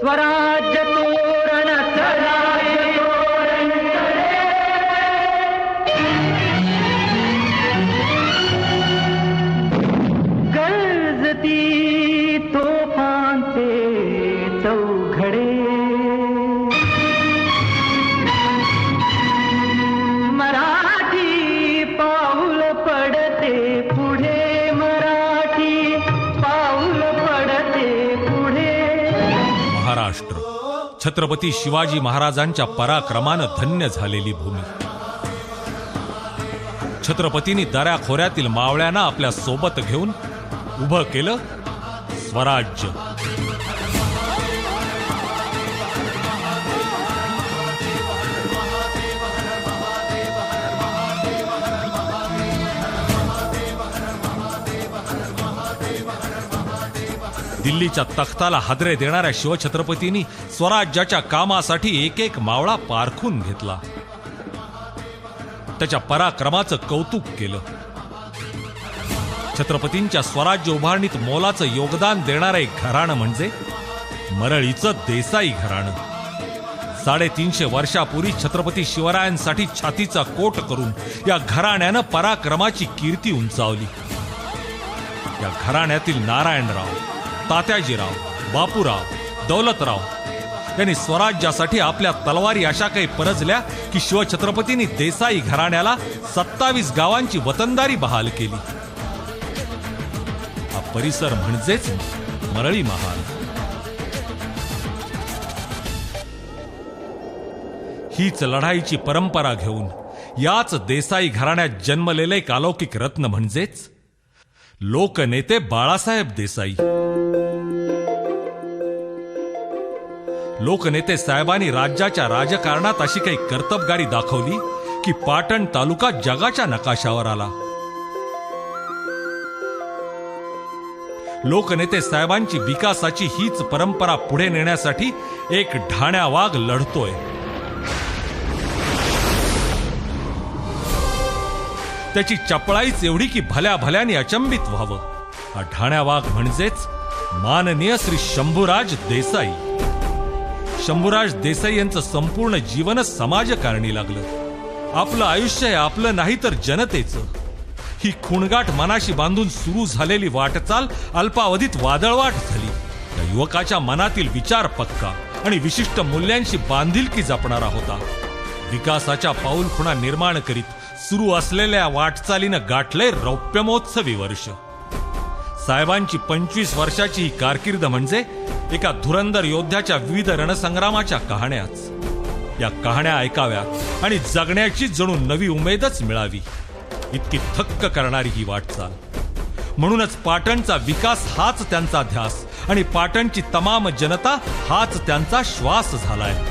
स्वराज्य तोरण स्वराज्य तोरण गरजती तोफांचे चौघडे मराठी पाऊल पडते पुढे मराठी पाऊल पडते पुढे. महाराष्ट्र छत्रपती शिवाजी महाराजांच्या पराक्रमानं धन्य झालेली भूमी. छत्रपतींनी दऱ्याखोऱ्यातील मावळ्यांना आपल्या सोबत घेऊन उभं केलं स्वराज्य. दिल्लीच्या तख्ताला हादरे देणाऱ्या शिवछत्रपतींनी स्वराज्याच्या कामासाठी एक एक मावळा पारखून घेतला. त्याच्या पराक्रमाचं कौतुक केलं. छत्रपतींच्या स्वराज्य उभारणीत मोलाचं योगदान देणारं एक घराणं म्हणजे मरळीचं देसाई घराणं. 350 वर्षापूर्वी छत्रपती शिवरायांसाठी छातीचा कोट करून या घराण्यानं पराक्रमाची कीर्ती उंचावली. या घराण्यातील नारायणराव, तात्याजीराव, बापूराव, दौलतराव यांनी स्वराज्यासाठी आपल्या तलवारी अशा काही परजल्या की शिवछत्रपतींनी देसाई घराण्याला 27 गावांची वतनदारी बहाल केली. हा परिसर म्हणजेच मरळी महाल. हीच लढाईची परंपरा घेऊन याच देसाई घराण्यात जन्मलेले एक अलौकिक रत्न म्हणजेच लोकनेते बाळासाहेब देसाई. लोकनेते साहेबांनी राज्याच्या राजकारणात अशी काही कर्तबगारी दाखवली की पाटण तालुका जगाच्या नकाशावर आला. लोकनेते साहेबांची विकासाची हीच परंपरा पुढे नेण्यासाठी एक ढाण्या वाघ लढतोय. त्याची चपळाईच एवढी की भल्या भल्याने अचंबित व्हावं. हा ढाण्या वाघ म्हणजेच माननीय श्री शंभूराज देसाई. शंभूराज देसाई यांचं संपूर्ण जीवनच समाजकारणी लागलं. आपलं आयुष्य हे आपलं नाही तर जनतेचं. ही खुणगाठ मनाशी बांधून सुरू झालेली वाटचाल अल्पावधीत वादळवाट झाली. या युवकाच्या मनातील विचार पक्का आणि विशिष्ट मूल्यांशी बांधिलकी जपणारा होता. विकासाच्या पाऊलखुणा निर्माण करीत सुरू असलेल्या वाटचालीनं गाठलंय रौप्यमहोत्सवी वर्ष. साहेबांची 25 वर्षाची ही कारकीर्द म्हणजे एका धुरंधर योद्ध्याच्या विविध रणसंग्रामाच्या कहाण्याच. या कहाण्या ऐकाव्यात आणि जगण्याची जणू नवी उमेदच मिळावी इतकी थक्क करणारी ही वाटचाल. म्हणूनच पाटणचा विकास हाच त्यांचा ध्यास आणि पाटणची तमाम जनता हाच त्यांचा श्वास झालाय.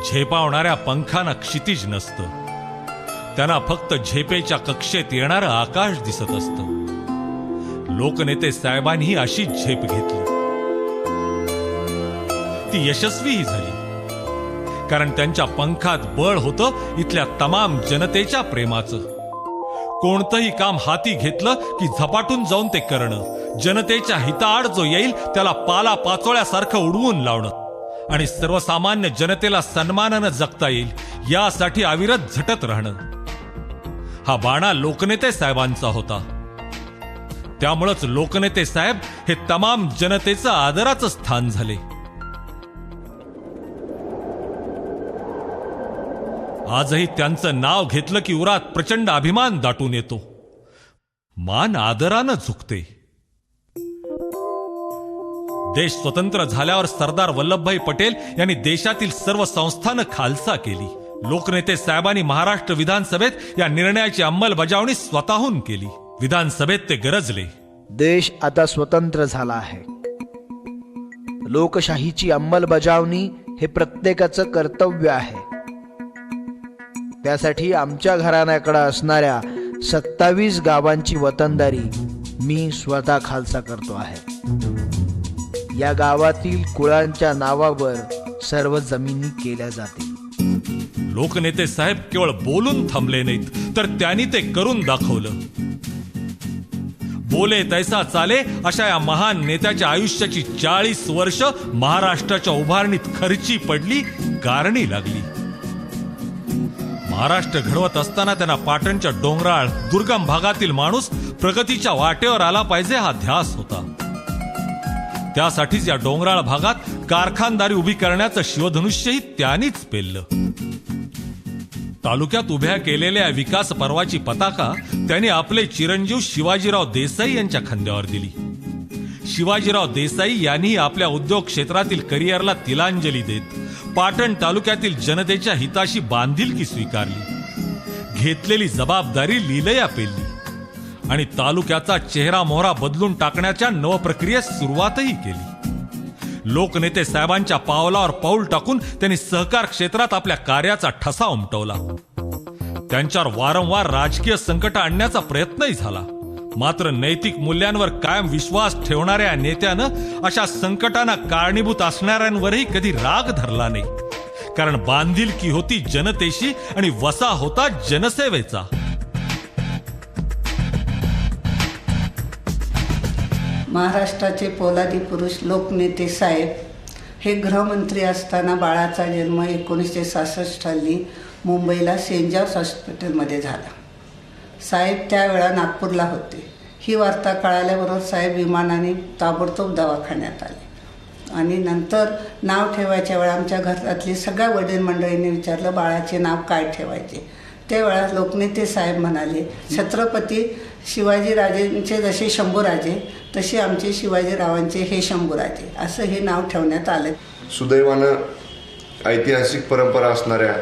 झेपावणाऱ्या पंखांना क्षितिज नसतं. त्यांना फक्त झेपेच्या कक्षेत येणारं आकाश दिसत असतं. लोकनेते साहेबांनी अशी झेप घेतली. ती यशस्वीही झाली. कारण त्यांच्या पंखात बळ होतं इथल्या तमाम जनतेच्या प्रेमाचं. कोणतंही काम हाती घेतलं की झपाटून जाऊन ते करणं, जनतेच्या हिताआड जो येईल त्याला पाला पाचोळ्यासारखं उडवून लावणं आणि सर्वसामान्य जनतेला सन्मानानं जगता येईल यासाठी अविरत झटत राहणं, हा बाणा लोकनेते साहेबांचा होता. त्यामुळंच लोकनेते साहेब हे तमाम जनतेचं आदराचं स्थान झाले. आजही त्यांचं नाव घेतलं की उरात प्रचंड अभिमान दाटून येतो. मान आदरानं झुकते. देश स्वतंत्र झाल्यावर सरदार वल्लभभाई पटेल यांनी देशातील सर्व संस्थानं खालसा केली. लोकनेते साहेबांनी महाराष्ट्र विधानसभेत या निर्णयाची अंमलबजावणी स्वतःहून केली. विधानसभेत ते गरजले. देश आता स्वतंत्र झाला आहे. लोकशाहीची अंमलबजावणी हे प्रत्येकाचं कर्तव्य आहे. त्यासाठी आमच्या घराण्याकडे असणाऱ्या 27 गावांची वतनदारी मी स्वतः खालसा करतो आहे. या गावातील कुळांच्या नावावर सर्व जमिनी केल्या जातील. लोकनेते साहेब केवळ बोलून थांबले नाहीत तर त्यांनी ते करून दाखवलं. बोले तैसा चाले अशा या महान नेत्याच्या आयुष्याची 40 वर्ष महाराष्ट्राच्या उभारणीत खर्ची पडली, कारणी लागली. महाराष्ट्र घडवत असताना त्यांना पाटणच्या डोंगराळ दुर्गम भागातील माणूस प्रगतीच्या वाटेवर आला पाहिजे हा ध्यास होता. त्यासाठीच या डोंगराळ भागात कारखानदारी उभी करण्याचं शिवधनुष्यही त्यांनीच पेललं. तालुक्यात उभ्या केलेल्या विकास पर्वाची पताका त्यांनी आपले चिरंजीव शिवाजीराव देसाई यांच्या खांद्यावर दिली. शिवाजीराव देसाई यांनी आपल्या उद्योग क्षेत्रातील करिअरला तिलांजली देत पाटण तालुक्यातील जनतेच्या हिताशी बांधिलकी स्वीकारली, घेतलेली जबाबदारी लीलया पेलली आणि तालुक्याचा चेहरा मोहरा बदलून टाकण्याच्या नवप्रक्रियेस सुरुवातही केली. लोकनेते साहेबांच्या पावलावर पाऊल टाकून त्यांनी सहकार क्षेत्रात आपल्या कार्याचा ठसा उमटवला. त्यांच्यावर वारंवार राजकीय संकट आणण्याचा प्रयत्नही झाला. मात्र नैतिक मूल्यांवर कायम विश्वास ठेवणाऱ्या नेत्यानं अशा संकटांना कारणीभूत असणाऱ्यांवरही कधी राग धरला नाही. कारण बांधिलकी होती जनतेशी आणि वसा होता जनसेवेचा. महाराष्ट्राचे पोलादी पुरुष लोकनेते साहेब हे गृहमंत्री असताना बाळाचा जन्म 1966 साली मुंबईला सेंट जॉर्ज हॉस्पिटलमध्ये झाला. साहेब त्यावेळा नागपूरला होते. ही वार्ता कळाल्याबरोबर साहेब विमानाने ताबडतोब दवाखान्यात आले आणि नंतर नाव ठेवायच्या वेळा आमच्या घरातली सगळ्या वडील मंडळींनी विचारलं बाळाचे नाव काय ठेवायचे. त्यावेळा लोकनेते साहेब म्हणाले छत्रपती शिवाजीराजेंचे जसे शंभूराजे तसे आमचे शिवाजीरावांचे हे शंभूराजे असं हे नाव ठेवण्यात आलं. सुदैवानं ऐतिहासिक परंपरा असणाऱ्या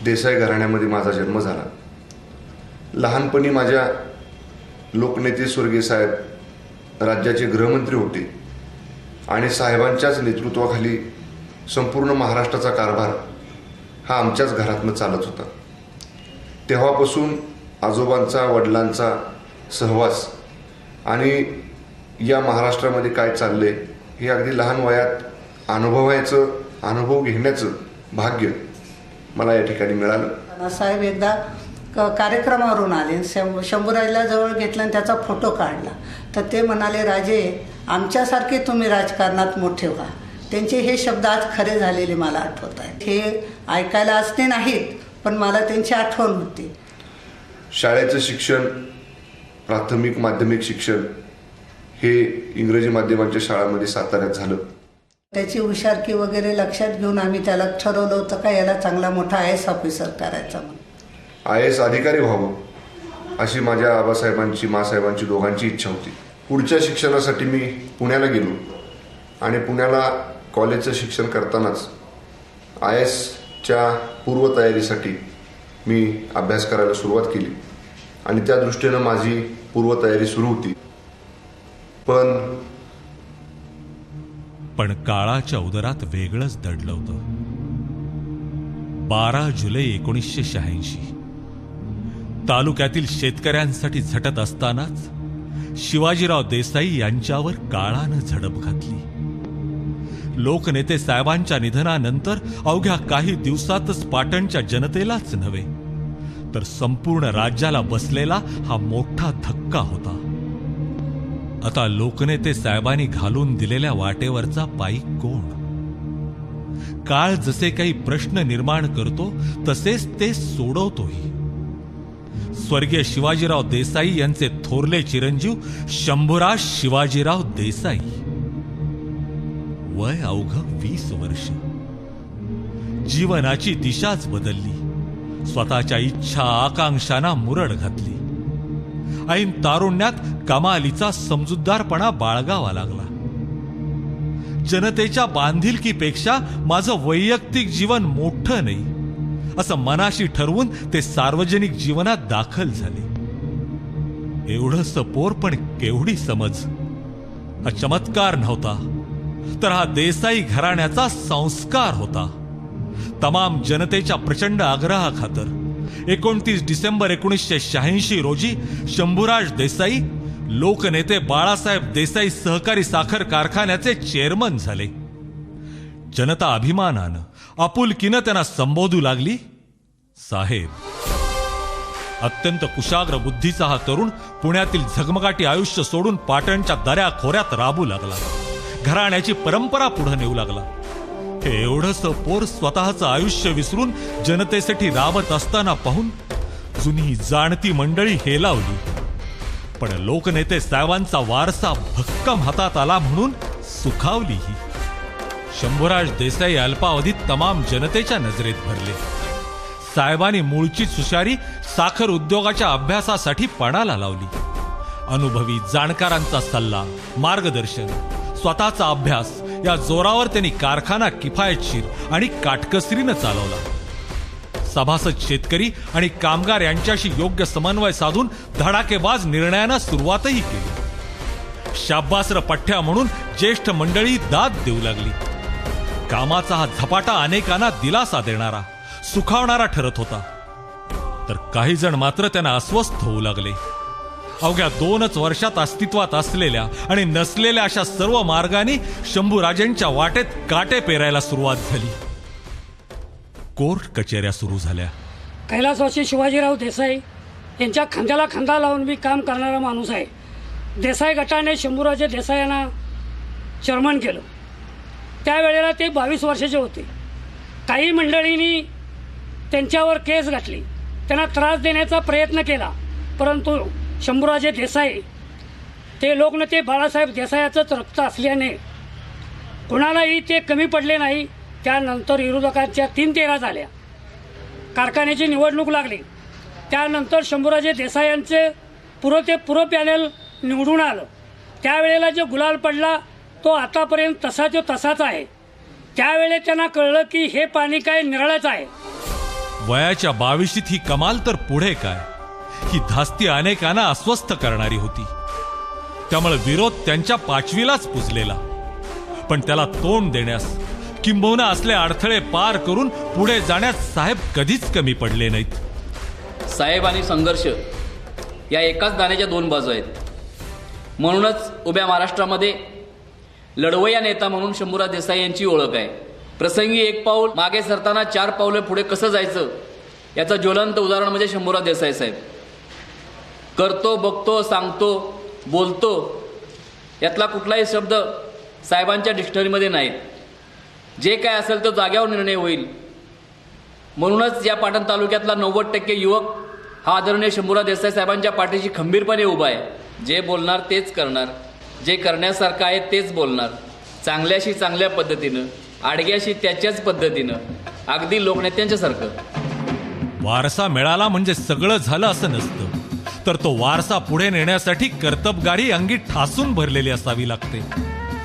देसाई घराण्यामध्ये माझा जन्म झाला. लहानपणी माझ्या लोकनेते स्वर्गीय साहेब राज्याचे गृहमंत्री होते आणि साहेबांच्याच नेतृत्वाखाली संपूर्ण महाराष्ट्राचा कारभार हा आमच्याच घरातनं चालत होता. तेव्हापासून आजोबांचा वडिलांचा सहवास आणि या महाराष्ट्रामध्ये काय चाललंय हे अगदी लहान वयात अनुभव घेण्याचं भाग्य मला या ठिकाणी मिळालं. साहेब एकदा कार्यक्रमावरून आले, शंभूराजला जवळ घेतलं आणि त्याचा फोटो काढला तर ते म्हणाले राजे आमच्यासारखे तुम्ही राजकारणात मोठे व्हा. त्यांचे हे शब्द आज खरे झालेले मला आठवत आहेत. हे ऐकायला असते नाहीत पण मला त्यांची आठवण होती. शाळेचं शिक्षण प्राथमिक माध्यमिक शिक्षण हे इंग्रजी माध्यमांच्या शाळांमध्ये साताऱ्यात झालं. त्याची हुशारकी वगैरे लक्षात घेऊन आम्ही त्याला ठरवलं होतं का याला चांगला मोठा IAS ऑफिसर करायचा म्हणून. IAS अधिकारी व्हावं अशी माझ्या आबासाहेबांची मासाहेबांची दोघांची इच्छा होती. पुढच्या शिक्षणासाठी मी पुण्याला गेलो आणि पुण्याला कॉलेजचं शिक्षण करतानाच IASच्या पूर्वतयारीसाठी मी अभ्यास करायला सुरुवात केली आणि त्या दृष्टीनं माझी पूर्वतयारी सुरू होती. पण काळाच्या उदरात वेगळंच दडलं होतं. 12 जुलै 1986 तालुक्यातील शेतकऱ्यांसाठी झटत असतानाच शिवाजीराव देसाई यांच्यावर काळानं झडप घातली. लोकनेते साहेबांच्या निधनानंतर अवघ्या काही दिवसातच पाटणच्या जनतेलाच नव्हे तर संपूर्ण राज्याला बसलेला हा मोठा धक्का होता. आता लोकनेते साहेबांनी घालून दिलेल्या वाटेवरचा पायी कोण? काळ जसे काही प्रश्न निर्माण करतो तसेच ते सोडवतोही. स्वर्गीय शिवाजीराव देसाई यांचे थोरले चिरंजीव शंभूराज शिवाजीराव देसाई. वय अवघं 20 वर्ष. जीवनाची दिशाच बदलली. स्वतःच्या इच्छा आकांक्षांना मुरड घातली. ऐन तारुण्यात कमालीचा समजूतदारपणा बाळगावा लागला. जनतेच्या बांधिलकीपेक्षा माझं वैयक्तिक जीवन मोठं नाही असं मनाशी ठरवून ते सार्वजनिक जीवनात दाखल झाले. एवढंच पोर पण केवढी समज. हा चमत्कार नव्हता तर हा देसाई घराण्याचा संस्कार होता. तमाम जनतेच्या प्रचंड आग्रहाखातर 29 डिसेंबर 1986 रोजी शंभूराज देसाई लोकनेते बाळासाहेब देसाई सहकारी साखर कारखान्याचे चेअरमन झाले. जनता अभिमानानं आपुलकीनं त्यांना संबोधू लागली साहेब. अत्यंत कुशाग्र बुद्धीचा हा तरुण पुण्यातील झगमगाटी आयुष्य सोडून पाटणच्या दऱ्या खोऱ्यात राबू लागला. घराण्याची परंपरा पुढे नेऊ लागला. हे एवढंच पोर स्वतःचं आयुष्य विसरून जनतेसाठी राबत असताना पाहून जुनी जाणती मंडळी हेलावली. पण लोकनेते साहेबांचा वारसा भक्कम हातात आला म्हणून सुखावलीही. शंभूराज देसाई अल्पावधीत तमाम जनतेच्या नजरेत भरले. साहेबांनी मूळची सुशारी साखर उद्योगाच्या अभ्यासासाठी पणाला लावली. अनुभवी जाणकारांचा सल्ला, मार्गदर्शन, स्वतःचा अभ्यास या जोरावर त्यांनी कारखाना किफायतशीर आणि काटकसरीनं चालवला. सभासद शेतकरी आणि कामगार यांच्याशी योग्य समन्वय साधून धडाकेबाज निर्णयानं सुरुवातही केली. शाब्बासर पठ्ठ्या म्हणून ज्येष्ठ मंडळी दाद देऊ लागली. कामाचा हा झपाटा अनेकांना दिलासा देणारा, सुखावणारा ठरत होता. तर काही जण मात्र त्यांना अस्वस्थ होऊ लागले. अवघ्या 2च वर्षात अस्तित्वात असलेल्या आणि नसलेल्या अशा सर्व मार्गांनी शंभूराजेंच्या वाटेत काटे पेरायला सुरुवात झाली. कोर्ट कचेऱ्या सुरू झाल्या. कैलासवासी शिवाजीराव देसाई यांच्या खांद्याला खांदा लावून मी काम करणारा माणूस आहे. देसाई गटाने शंभूराजे देसाई यांना चेअरमन केलं. त्यावेळेला ते 22 वर्षाचे होते. काही मंडळींनी त्यांच्यावर केस घातली, त्यांना त्रास देण्याचा प्रयत्न केला. परंतु शंभूराजे देसाई ते लोकनेते बाळासाहेब देसाईचंच रक्त असल्याने कोणालाही ते कमी पडले नाही. त्यानंतर विरोधकांच्या 3-13 झाल्या. कारखान्याची निवडणूक लागली. त्यानंतर शंभूराजे देसाई यांचे पुरो पॅनल निवडून आलं. त्यावेळेला जो गुलाल पडला तो आतापर्यंत तसाच आहे. त्यावेळेस त्यांना कळलं की हे पाणी काय निराळच आहे. वयाच्या 22शीत ही कमाल तर पुढे काय. ही धास्ती अनेकांना अस्वस्थ करणारी होती. त्यामुळे विरोध त्यांच्या पाचवीलाच पुजलेला. पण त्याला तोंड देण्यास किंबहुना असले अडथळे पार करून पुढे जाण्यास साहेब कधीच कमी पडले नाहीत. साहेब आणि संघर्ष या एकाच दाण्याच्या 2 बाजू आहेत. म्हणूनच उभ्या महाराष्ट्रामध्ये लढवय्या नेता म्हणून शंभूराज देसाई यांची ओळख आहे. प्रसंगी 1 पाऊल मागे सरताना 4 पावले पुढे कसं जायचं याचं ज्वलंत उदाहरण म्हणजे शंभूराज देसाई साहेब. करतो, बघतो, सांगतो, बोलतो यातला कुठलाही शब्द साहेबांच्या डिक्शनरीमध्ये नाहीत. जे काय असेल तो जाग्यावर निर्णय होईल. म्हणूनच या पाटण तालुक्यातला 90% युवक हा आदरणीय शंभूराज देसाई साहेबांच्या पाठीशी खंबीरपणे उभा आहे. जे बोलणार तेच करणार, जे करण्यासारखं आहे तेच बोलणार, चांगल्याशी चांगल्या पद्धतीनं, आडग्याशी त्याच्याच पद्धतीनं, अगदी लोकनेत्यांच्या सारखं. वारसा मिळाला म्हणजे सगळं झालं असं नसतं. तर तो वारसा पुढे नेण्यासाठी कर्तबगारी अंगी ठासून भरलेली असावी लागते.